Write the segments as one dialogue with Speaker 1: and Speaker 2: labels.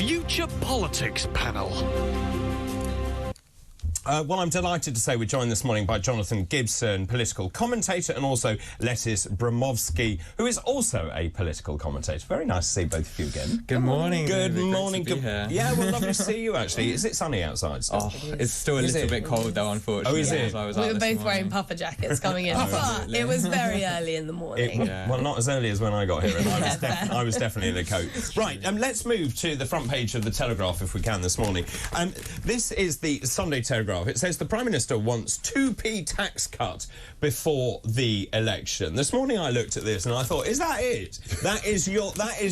Speaker 1: Future Politics Panel.
Speaker 2: Well, I'm delighted to say we're joined this morning by Jonathan Gibson, political commentator, and also Lettice Bromovsky, who is also a political commentator. Very nice to see both of you again.
Speaker 3: Good morning.
Speaker 2: Good
Speaker 3: David.
Speaker 2: morning.
Speaker 3: Great to be here.
Speaker 2: Yeah, well, lovely to see you, actually. Is it sunny outside still?
Speaker 3: Oh, it's still a little bit cold, though, unfortunately.
Speaker 2: Oh, is it?
Speaker 4: We were both wearing puffer jackets coming in, but it was very early in the morning.
Speaker 2: Well, not as early as when I got here, and I was definitely in a coat. Right, let's move to the front page of the Telegraph, if we can, this morning. This is the Sunday Telegraph. It says the Prime Minister wants 2p tax cut before the election. This morning I looked at this and I thought, is that it? That is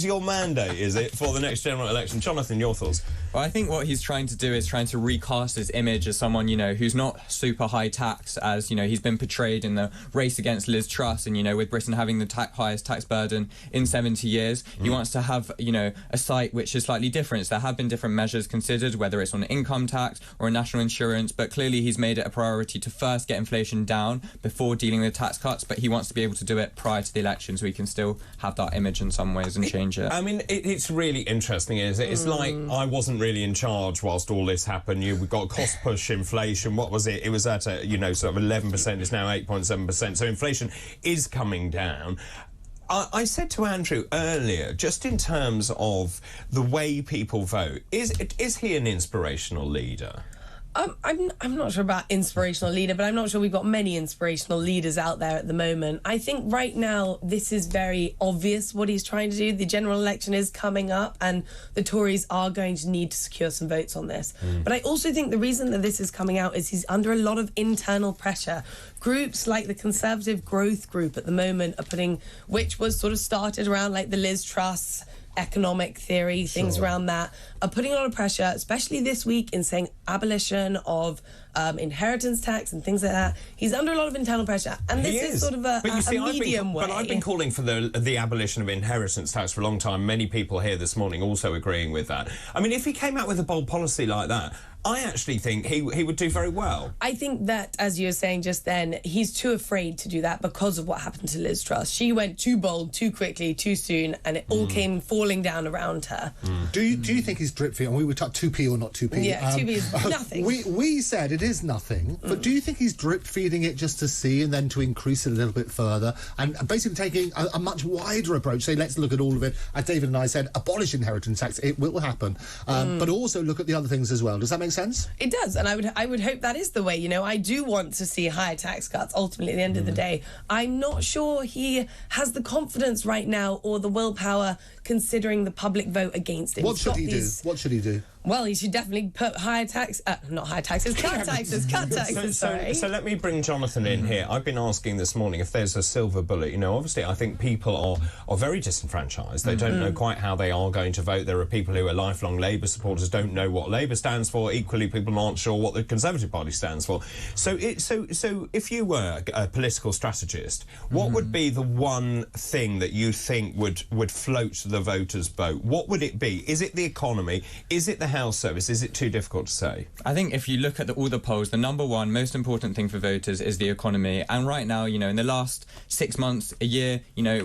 Speaker 2: your mandate, is it, for the next general election? Jonathan, your thoughts?
Speaker 3: Well, I think what he's trying to do is trying to recast his image as someone, who's not super high tax, as, he's been portrayed in the race against Liz Truss and, with Britain having the highest tax burden in 70 years. He wants to have, a site which is slightly different. There have been different measures considered, whether it's on income tax or national insurance, but clearly he's made it a priority to first get inflation down before dealing with tax cuts, but he wants to be able to do it prior to the election so he can still have that image in some ways and change it.
Speaker 2: I mean, it's really interesting, isn't it? It's like I wasn't really in charge whilst all this happened. We've got cost push inflation. What was it? It was at sort of 11%. It's now 8.7%. So inflation is coming down. I said to Andrew earlier, just in terms of the way people vote, is he an inspirational leader?
Speaker 4: I'm not sure about inspirational leader, but I'm not sure we've got many inspirational leaders out there at the moment. I think right now this is very obvious what he's trying to do. The general election is coming up and the Tories are going to need to secure some votes on this. But I also think the reason that this is coming out is he's under a lot of internal pressure. Groups like the Conservative Growth Group at the moment are putting, which was sort of started around like the Liz Truss economic theory, things around that, are putting a lot of pressure, especially this week, in saying abolition of inheritance tax and things like that. He's under a lot of internal pressure, and this is sort of a medium way.
Speaker 2: But I've been calling for the abolition of inheritance tax for a long time. Many people here this morning also agreeing with that. I mean, if he came out with a bold policy like that, I actually think he would do very well.
Speaker 4: I think that, as you were saying just then, he's too afraid to do that because of what happened to Liz Truss. She went too bold, too quickly, too soon, and it all came falling down around her.
Speaker 5: Do you think he's drip feeding? We were talking 2p or not 2p.
Speaker 4: Yeah, 2p is nothing.
Speaker 5: We said it is nothing, but do you think he's drip feeding it just to see and then to increase it a little bit further and basically taking a much wider approach? Say, let's look at all of it. As David and I said, abolish inheritance tax. It will happen, but also look at the other things as well. Does that make sense?
Speaker 4: It does, and I would hope that is the way. I do want to see higher tax cuts. Ultimately, at the end of the day, I'm not sure he has the confidence right now or the willpower, considering the public vote against it.
Speaker 5: What should he do? What should he do?
Speaker 4: Well, he should definitely put higher tax... not higher taxes, cut taxes, sorry.
Speaker 2: So let me bring Jonathan in here. I've been asking this morning if there's a silver bullet. Obviously, I think people are very disenfranchised. They don't know quite how they are going to vote. There are people who are lifelong Labour supporters, don't know what Labour stands for. Equally, people aren't sure what the Conservative Party stands for. So if you were a political strategist, what would be the one thing that you think would float the voters' boat? What would it be? Is it the economy? Is it the health service? Is it too difficult to say?
Speaker 3: I think if you look at all the polls, the number one most important thing for voters is the economy. And right now, in the last 6 months, a year,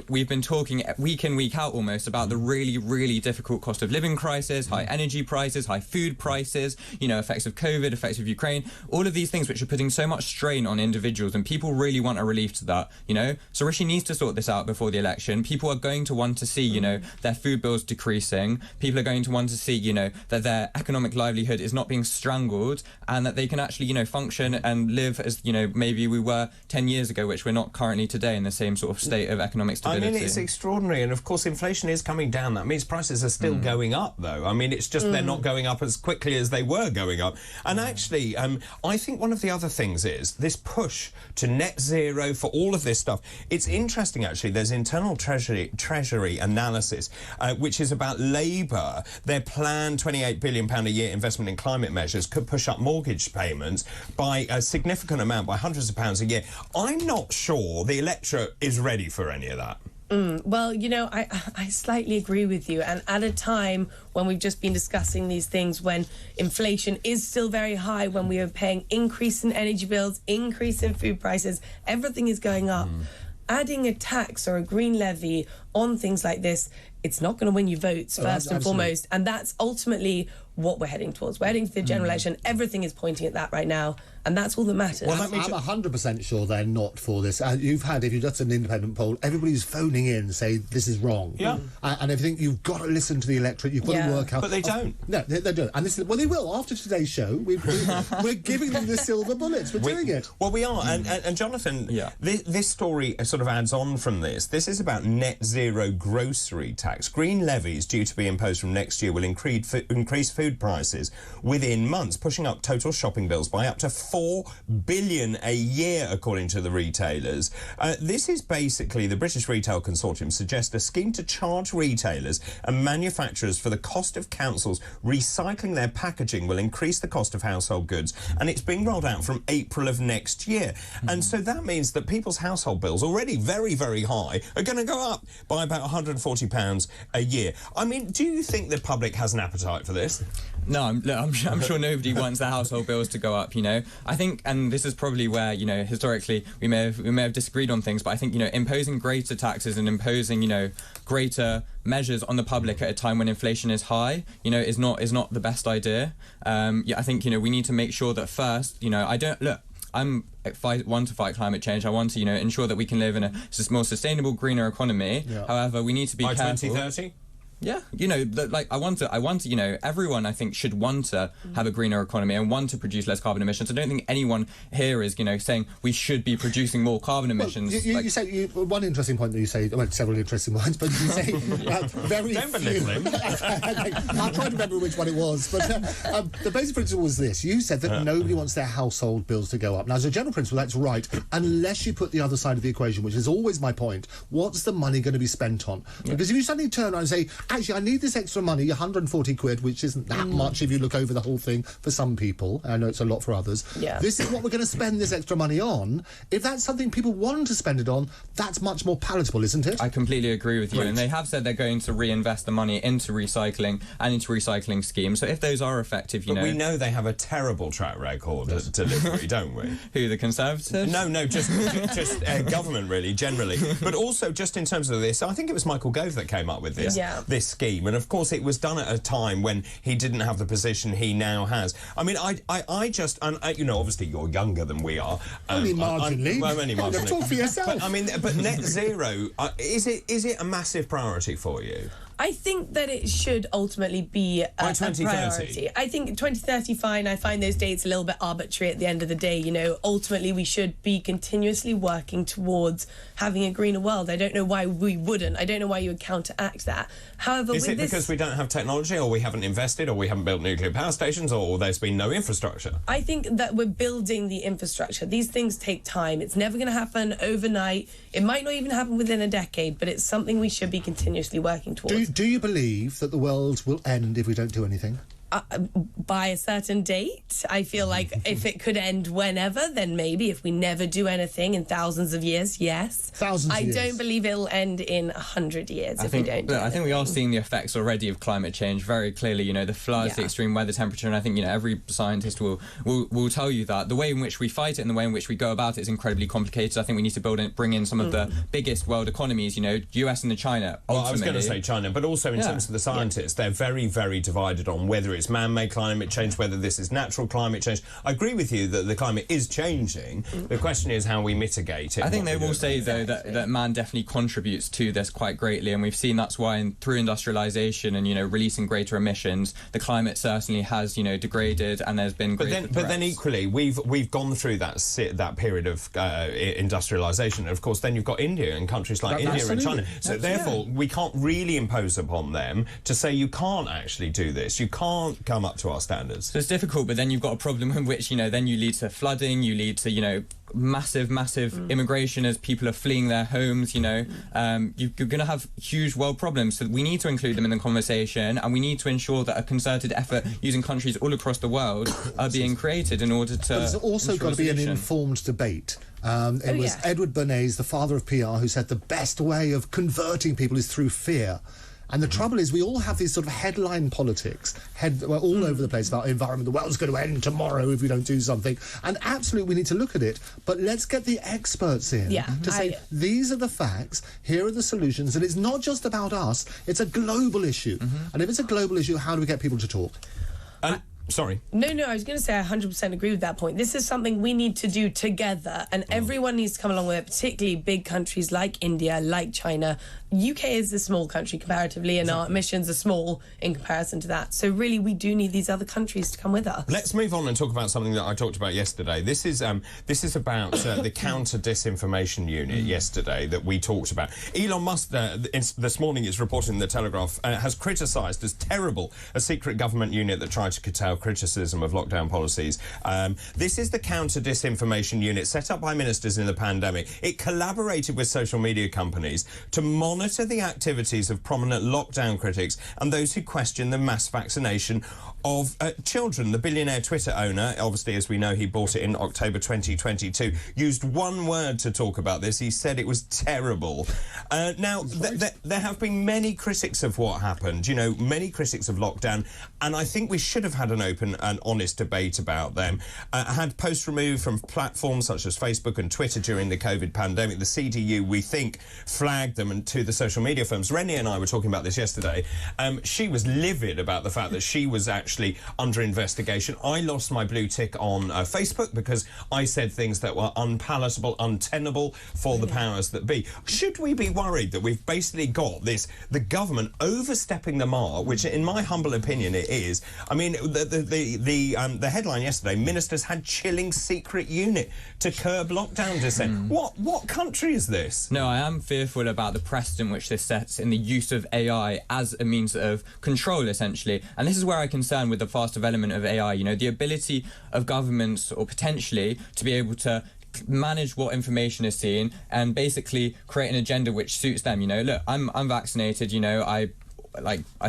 Speaker 3: we've been talking week in, week out almost about the really, really difficult cost of living crisis, high energy prices, high food prices, effects of COVID, effects of Ukraine, all of these things which are putting so much strain on individuals, and people really want a relief to that, So Rishi needs to sort this out before the election. People are going to want to see, their food bills decreasing. People are going to want to see, that their economic livelihood is not being strangled, and that they can actually, function and live as, maybe we were 10 years ago, which we're not currently today in the same sort of state of economic stability.
Speaker 2: I mean, it's extraordinary, and of course inflation is coming down. That means prices are still going up, though. I mean, it's just they're not going up as quickly as they were going up. And actually, I think one of the other things is this push to net zero for all of this stuff. It's interesting, actually. There's internal treasury analysis, which is about Labour. Their planned £28 billion a year investment in climate measures could push up mortgage payments by a significant amount, by hundreds of pounds a year. I'm not sure the electorate is ready for any of that.
Speaker 4: Well, I slightly agree with you. And at a time when we've just been discussing these things, when inflation is still very high, when we are paying increase in energy bills, increase in food prices, everything is going up. Adding a tax or a green levy on things like this it's not going to win you votes first and
Speaker 5: absolutely.
Speaker 4: foremost. And that's ultimately what we're heading towards. We're heading to the general election. Everything is pointing at that right now. And that's all that matters.
Speaker 5: Well, I'm 100% sure they're not for this. If you've done an independent poll, everybody's phoning in saying this is wrong.
Speaker 2: Yeah.
Speaker 5: And everything, you've got to listen to the electorate, you've got to work out.
Speaker 2: But they don't.
Speaker 5: No, they don't. And this is, well, they will. After today's show, we're giving them the silver bullets. We're doing it.
Speaker 2: Well, we are. And Jonathan, this story sort of adds on from this. This is about net zero grocery tax. Green levies due to be imposed from next year will increase food prices within months, pushing up total shopping bills by up to $4 billion a year, according to the retailers. This is basically the British Retail Consortium suggests a scheme to charge retailers and manufacturers for the cost of councils recycling their packaging will increase the cost of household goods, and it's being rolled out from April of next year. And so that means that people's household bills, already very, very high, are going to go up by about £140 a year. I mean, do you think the public has an appetite for this?
Speaker 3: No, I'm sure nobody wants their household bills to go up, you know. I think, and this is probably where, you know, historically we may have disagreed on things, but I think, you know, imposing greater taxes and imposing, you know, greater measures on the public at a time when inflation is high, you know, is not the best idea. I think, you know, we need to make sure that first, you know, want to fight climate change. I want to, you know, ensure that we can live in a more sustainable, greener economy. Yeah. However, we need to be careful.
Speaker 2: By 2030?
Speaker 3: Yeah, you know, like I want to, you know, everyone I think should want to have a greener economy and want to produce less carbon emissions. I don't think anyone here is, you know, saying we should be producing more carbon emissions.
Speaker 5: Well, you say one interesting point that you say, well, several interesting ones, but you say very few. I'm trying to remember which one it was, but the basic principle was this. You said that nobody wants their household bills to go up. Now, as a general principle, that's right, unless you put the other side of the equation, which is always my point. What's the money going to be spent on? Because if you suddenly turn around and say, actually, I need this extra money, 140 quid, which isn't that much if you look over the whole thing for some people. I know it's a lot for others. Yeah. This is what we're going to spend this extra money on. If that's something people want to spend it on, that's much more palatable, isn't it?
Speaker 3: I completely agree with you.
Speaker 5: Right.
Speaker 3: And they have said they're going to reinvest the money into recycling and into recycling schemes. So if those are effective, you know...
Speaker 2: But we know they have a terrible track record at delivery, don't we?
Speaker 3: Who, the Conservatives?
Speaker 2: No, just government, really, generally. But also, just in terms of this, I think it was Michael Gove that came up with this scheme, and of course it was done at a time when he didn't have the position he now has. I mean, I just, you know, obviously you're younger than we are.
Speaker 5: Only marginally.
Speaker 2: Well, only marginally.
Speaker 5: Talk for yourself.
Speaker 2: But I mean, but net zero, is it a massive priority for you?
Speaker 4: I think that it should ultimately be a priority. I think 2030 fine. I find those dates a little bit arbitrary at the end of the day. You know, ultimately we should be continuously working towards having a greener world. I don't know why we wouldn't. I don't know why you would counteract that. However,
Speaker 2: is it because we don't have technology, or we haven't invested, or we haven't built nuclear power stations, or there's been no infrastructure?
Speaker 4: I think that we're building the infrastructure. These things take time. It's never going to happen overnight. It might not even happen within a decade, but it's something we should be continuously working towards.
Speaker 5: Do you believe that the world will end if we don't do anything?
Speaker 4: By a certain date. I feel like if it could end whenever, then maybe. If we never do anything in thousands of years, yes.
Speaker 5: Thousands of years.
Speaker 4: I don't believe it'll end in 100 years if we don't do anything.
Speaker 3: I think we are seeing the effects already of climate change very clearly. You know, the floods, the extreme weather temperature, and I think, you know, every scientist will tell you that the way in which we fight it and the way in which we go about it is incredibly complicated. I think we need to bring in some of the biggest world economies, you know, US and China.
Speaker 2: Well, I was going to say China, but also in terms of the scientists, they're very, very divided on whether it's man-made climate change, whether this is natural climate change. I agree with you that the climate is changing. The question is how we mitigate it.
Speaker 3: I think they will say, though, that man definitely contributes to this quite greatly, and we've seen that's why through industrialisation and, you know, releasing greater emissions, the climate certainly has, you know, degraded, and there's been greater
Speaker 2: But then equally, we've gone through that period of industrialisation, and of course then you've got India and countries like India and China. So therefore, we can't really impose upon them to say you can't actually do this. You can't come up to our standards.
Speaker 3: So it's difficult, but then you've got a problem in which, you know, then you lead to flooding, you lead to, you know, massive immigration as people are fleeing their homes, you know. You're going to have huge world problems, so we need to include them in the conversation, and we need to ensure that a concerted effort using countries all across the world are being created in order to... But
Speaker 5: there's also got to be an informed debate. It was Edward Bernays, the father of PR, who said the best way of converting people is through fear. And the trouble is, we all have these sort of headline politics, all over the place about environment. The world's going to end tomorrow if we don't do something. And absolutely, we need to look at it. But let's get the experts in to say, these are the facts, here are the solutions. And it's not just about us, it's a global issue. And if it's a global issue, how do we get people to talk?
Speaker 2: Sorry.
Speaker 4: No, I was going to say I 100% agree with that point. This is something we need to do together, and everyone needs to come along with it, particularly big countries like India, like China. UK is a small country comparatively, and our emissions are small in comparison to that. So really, we do need these other countries to come with us.
Speaker 2: Let's move on and talk about something that I talked about yesterday. This is about the counter-disinformation unit yesterday that we talked about. Elon Musk, this morning is reporting in The Telegraph, has criticised as terrible a secret government unit that tried to curtail criticism of lockdown policies. This is the counter-disinformation unit set up by ministers in the pandemic. It collaborated with social media companies to monitor the activities of prominent lockdown critics and those who question the mass vaccination of children. The billionaire Twitter owner, obviously, as we know, he bought it in October 2022, used one word to talk about this. He said it was terrible. Now, there have been many critics of what happened, you know, many critics of lockdown, and I think we should have had an open and honest debate about them. Had posts removed from platforms such as Facebook and Twitter during the COVID pandemic. The CDU, we think, flagged them to the social media firms. Rennie and I were talking about this yesterday. She was livid about the fact that she was actually under investigation. I lost my blue tick on Facebook because I said things that were unpalatable, untenable for the powers that be. Should we be worried that we've basically got the government overstepping the mark, which in my humble opinion it is? I mean, the headline yesterday, ministers had chilling secret unit to curb lockdown dissent. What country is this?
Speaker 3: No, I am fearful about the precedent which this sets in the use of AI as a means of control, essentially. And this is where I concern with the fast development of AI, you know, the ability of governments, or potentially, to be able to manage what information is seen and basically create an agenda which suits them. You know, look, I'm vaccinated, you know, I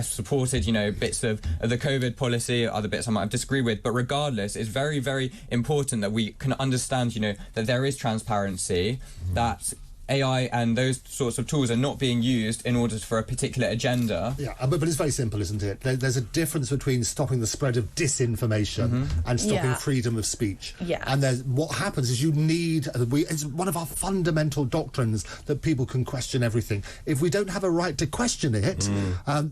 Speaker 3: supported, you know, bits of the COVID policy, other bits I might disagree with, but regardless, it's very, very important that we can understand, you know, that there is transparency, that AI and those sorts of tools are not being used in order for a particular agenda.
Speaker 5: Yeah, but it's very simple, isn't it? There's a difference between stopping the spread of disinformation and stopping freedom of speech.
Speaker 4: Yeah.
Speaker 5: And what happens is you need... it's one of our fundamental doctrines that people can question everything. If we don't have a right to question it,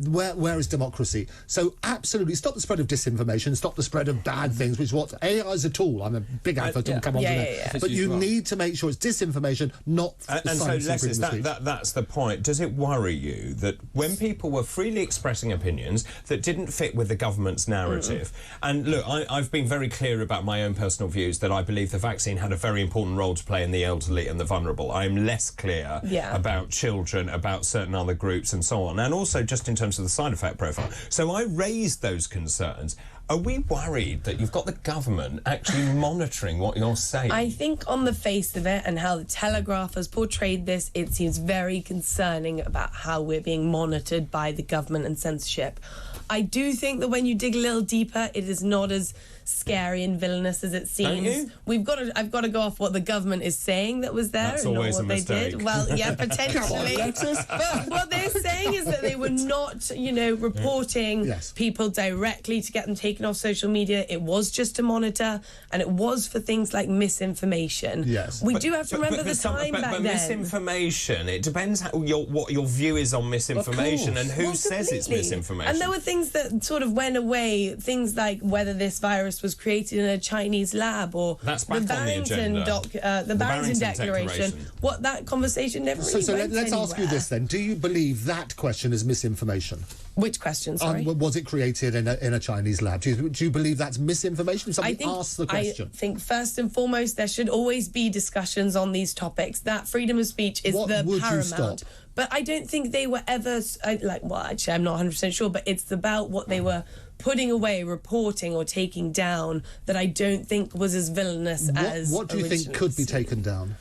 Speaker 5: where is democracy? So absolutely, stop the spread of disinformation, stop the spread of bad things, which is what AI is a tool. I'm a big advocate, come on to that. But you need to make sure it's disinformation, not...
Speaker 2: And so, Lettice, that's the point. Does it worry you that when people were freely expressing opinions that didn't fit with the government's narrative, and look, I've been very clear about my own personal views that I believe the vaccine had a very important role to play in the elderly and the vulnerable. I'm less clear about children, about certain other groups and so on, and also just in terms of the side effect profile. So I raised those concerns. Are we worried that you've got the government actually monitoring what you're saying?
Speaker 4: I think on the face of it and how the Telegraph has portrayed this, it seems very concerning about how we're being monitored by the government and censorship. I do think that when you dig a little deeper, it is not as scary and villainous as it seems. I've got to go off what the government is saying that was there.
Speaker 2: That's
Speaker 4: and
Speaker 2: always
Speaker 4: not what
Speaker 2: a
Speaker 4: they
Speaker 2: mistake.
Speaker 4: did. Well, yeah, potentially. But what they're saying is that they were not, you know, reporting people directly to get them taken off social media. It was just to monitor, and it was for things like misinformation.
Speaker 5: Yes.
Speaker 4: We do have to remember the time back then.
Speaker 2: Misinformation, it depends what your view is on misinformation and who says it's misinformation.
Speaker 4: And there were things that sort of went away, things like whether this virus was created in a Chinese lab, or the Barrington Declaration. What, that conversation never really
Speaker 5: So
Speaker 4: went
Speaker 5: let's
Speaker 4: anywhere.
Speaker 5: ask you this then. Do you believe that question is misinformation?
Speaker 4: Which question, sorry?
Speaker 5: Was it created in a Chinese lab? Do you believe that's misinformation? If somebody asks the question.
Speaker 4: I think first and foremost there should always be discussions on these topics. That freedom of speech is the paramount. But I don't think they were ever actually I'm not 100% sure, but it's about what they were putting away, reporting or taking down, that I don't think was as villainous as
Speaker 5: what do you think could be taken down?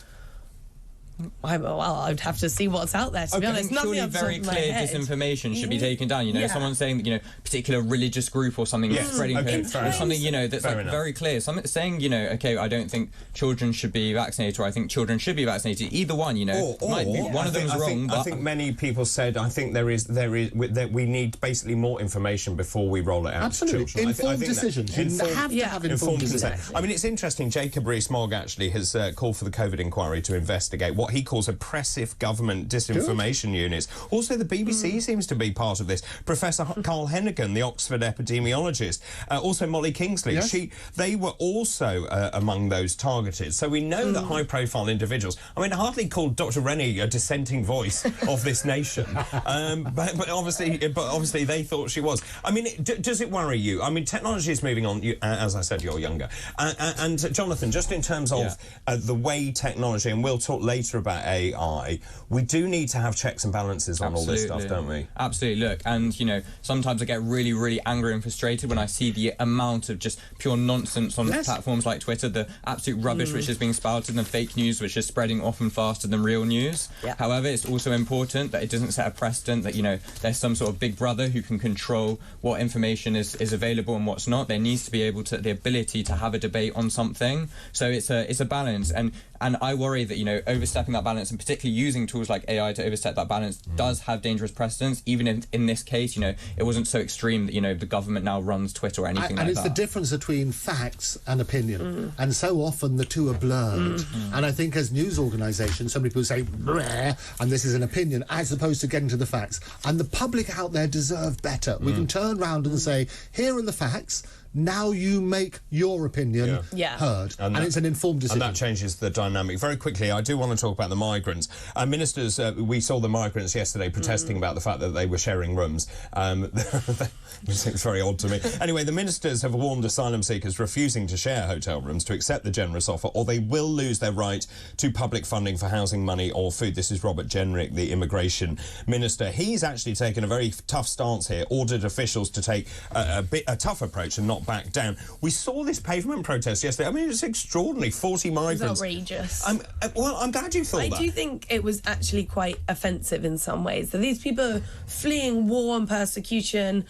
Speaker 4: I'd have to see what's out there, to be honest.
Speaker 3: Surely
Speaker 4: Nothing
Speaker 3: very clear disinformation should be taken down. You know, someone saying that, you know, particular religious group or something spreading or something, you know, that's like very clear. Something saying, you know, okay, I don't think children should be vaccinated, or I think children should be vaccinated. Either one, you know, one of them is wrong.
Speaker 2: I think many people said, I think that we need basically more information before we roll it out.
Speaker 5: Absolutely,
Speaker 2: to children.
Speaker 5: informed decisions. You have to have informed decisions.
Speaker 2: I mean, it's interesting. Jacob Rees-Mogg actually has called for the COVID inquiry to investigate what he calls oppressive government disinformation units. Also, the BBC seems to be part of this. Professor Carl Hennigan, the Oxford epidemiologist, also Molly Kingsley, they were also among those targeted. So we know that high-profile individuals. I mean, I hardly called Dr. Rennie a dissenting voice of this nation, but obviously they thought she was. I mean, does it worry you? I mean, technology is moving on. As I said, you're younger, and Jonathan, just in terms of the way technology, and we'll talk later about AI, we do need to have checks and balances on all this stuff, don't we?
Speaker 3: Absolutely. Look, and you know, sometimes I get really, really angry and frustrated when I see the amount of just pure nonsense on platforms like Twitter, the absolute rubbish which is being spouted, and fake news which is spreading often faster than real news. However, it's also important that it doesn't set a precedent that, you know, there's some sort of big brother who can control what information is available and what's not. There needs to be the ability to have a debate on something. So it's a balance, and I worry that, you know, overstepping that balance, and particularly using tools like AI to overstep that balance, does have dangerous precedents. Even in this case, you know, it wasn't so extreme that, you know, the government now runs Twitter or anything like that.
Speaker 5: And it's the difference between facts and opinion, and so often the two are blurred. And I think as news organisations, so many people say, bleh, and this is an opinion, as opposed to getting to the facts. And the public out there deserve better. We can turn around and say, here are the facts. Now you make your opinion heard, and it's an informed decision.
Speaker 2: And that changes the dynamic. Very quickly, I do want to talk about the migrants. Ministers, we saw the migrants yesterday protesting about the fact that they were sharing rooms, which seems very odd to me. Anyway, the ministers have warned asylum seekers refusing to share hotel rooms to accept the generous offer, or they will lose their right to public funding for housing, money or food. This is Robert Jenrick, the immigration minister. He's actually taken a very tough stance here, ordered officials to take a tough approach and not back down. We saw this pavement protest yesterday. I mean, it's extraordinary. 40 migrants.
Speaker 4: It's outrageous.
Speaker 2: Well, I'm glad you thought that.
Speaker 4: I do think it was actually quite offensive in some ways. So these people are fleeing war and persecution,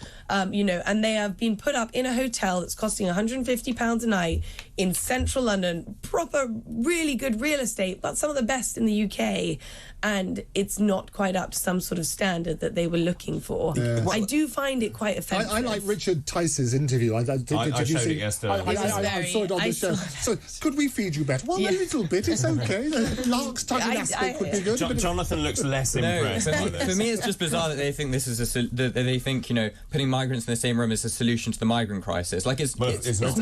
Speaker 4: you know, and they have been put up in a hotel that's costing £150 a night in central London. Proper, really good real estate, but some of the best in the UK. And it's not quite up to some sort of standard that they were looking for. I do find it quite offensive.
Speaker 5: I like Richard Tice's interview.
Speaker 2: I showed it yesterday.
Speaker 5: I saw it on the show. So, could we feed you better? Well, a little bit. It's okay. The Lark's tongue aspect would be good.
Speaker 2: Jonathan looks less impressed by this.
Speaker 3: For me, it's just bizarre that they think this is that they think, you know, putting migrants in the same room is a solution to the migrant crisis. Like it's not.
Speaker 5: It's not.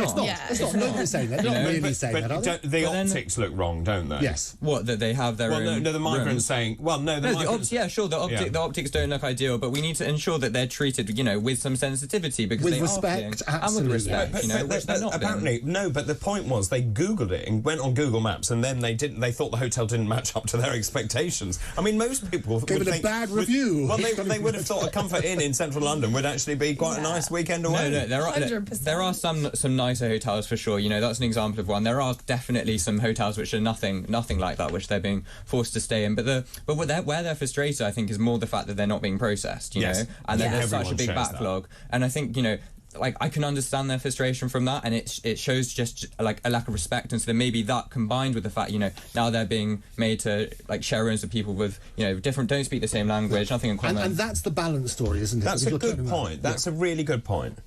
Speaker 5: Nobody's saying that. Not really saying that.
Speaker 2: The optics look wrong, don't they?
Speaker 5: Yes.
Speaker 3: What, that they have their own.
Speaker 2: No, the migrants saying. Well, no, the migrants.
Speaker 3: The optics don't look ideal, but we need to ensure that they're treated, you know, with some sensitivity, because
Speaker 5: with
Speaker 3: they
Speaker 5: respect,
Speaker 3: and with respect, you know, which they're not.
Speaker 2: Apparently, no. But the point was, they Googled it and went on Google Maps, and then they thought the hotel didn't match up to their expectations. I mean, most people
Speaker 5: gave it a bad review.
Speaker 2: Well, they would have thought a Comfort Inn in central London would actually be quite a nice weekend away.
Speaker 3: No, there are some nicer hotels for sure. You know, that's an example of one. There are definitely some hotels which are nothing like that, which they're being forced to stay in. But where they're frustrated, I think, is more the fact that they're not being processed. You know, and there's such a big backlog. And I think, you know, like, I can understand their frustration from that, and it shows just like a lack of respect. And so maybe that, combined with the fact, you know, now they're being made to like share rooms with people with, you know, don't speak the same language, nothing in common.
Speaker 5: And that's the balance story, isn't it?
Speaker 2: That's a good point. That's a really good point.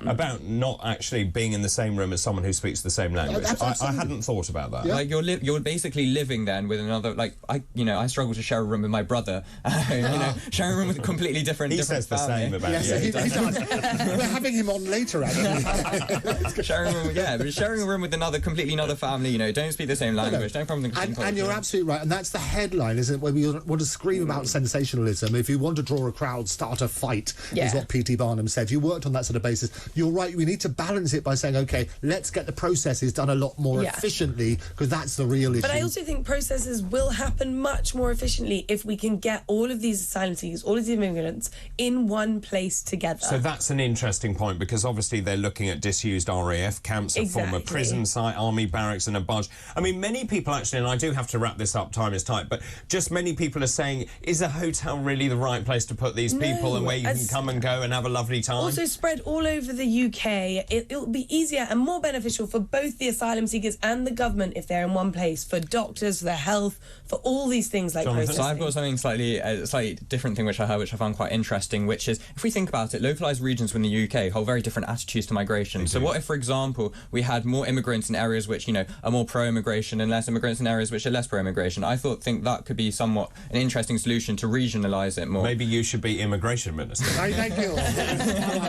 Speaker 2: About not actually being in the same room as someone who speaks the same language. I hadn't thought about that.
Speaker 5: Yeah.
Speaker 3: Like you're basically living then with another. Like I struggle to share a room with my brother. You know, sharing a room with a completely different.
Speaker 2: He says the same about you.
Speaker 5: He does. We're having him on later, actually.
Speaker 3: sharing a room with completely another family. You know, don't speak the same language. Don't come from the same culture.
Speaker 5: And you're absolutely right. And that's the headline, isn't it? When we want to scream about sensationalism, if you want to draw a crowd, start a fight, is what P.T. Barnum said. You worked on that sort of basis. you're right, we need to balance it by saying, OK, let's get the processes done a lot more efficiently, because that's the real issue.
Speaker 4: But I also think processes will happen much more efficiently if we can get all of these asylum seekers, all of these immigrants in one place together.
Speaker 2: So that's an interesting point, because obviously they're looking at disused RAF camps, a former prison site, army barracks and a barge. I mean, many people actually, and I do have to wrap this up, time is tight, but just many people are saying, is a hotel really the right place to put these people and where you can come and go and have a lovely time?
Speaker 4: Also spread all over the UK. It'll be easier and more beneficial for both the asylum seekers and the government if they're in one place, for doctors, for their health, for all these things like processing.
Speaker 3: So I've got something slightly different thing which I heard, which I found quite interesting, which is, if we think about it, localised regions within the UK hold very different attitudes to migration. So what if, for example, we had more immigrants in areas which, you know, are more pro-immigration and less immigrants in areas which are less pro-immigration? I think that could be somewhat an interesting solution to regionalise it more.
Speaker 2: Maybe you should be immigration minister.
Speaker 5: Thank you.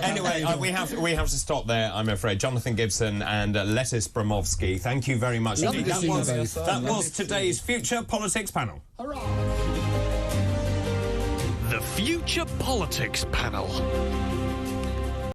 Speaker 2: Anyway, we have to stop there, I'm afraid. Jonathan Gibson and Lettice Bromovsky, thank you very much indeed. That was today's Future Politics panel.
Speaker 1: The Future Politics panel.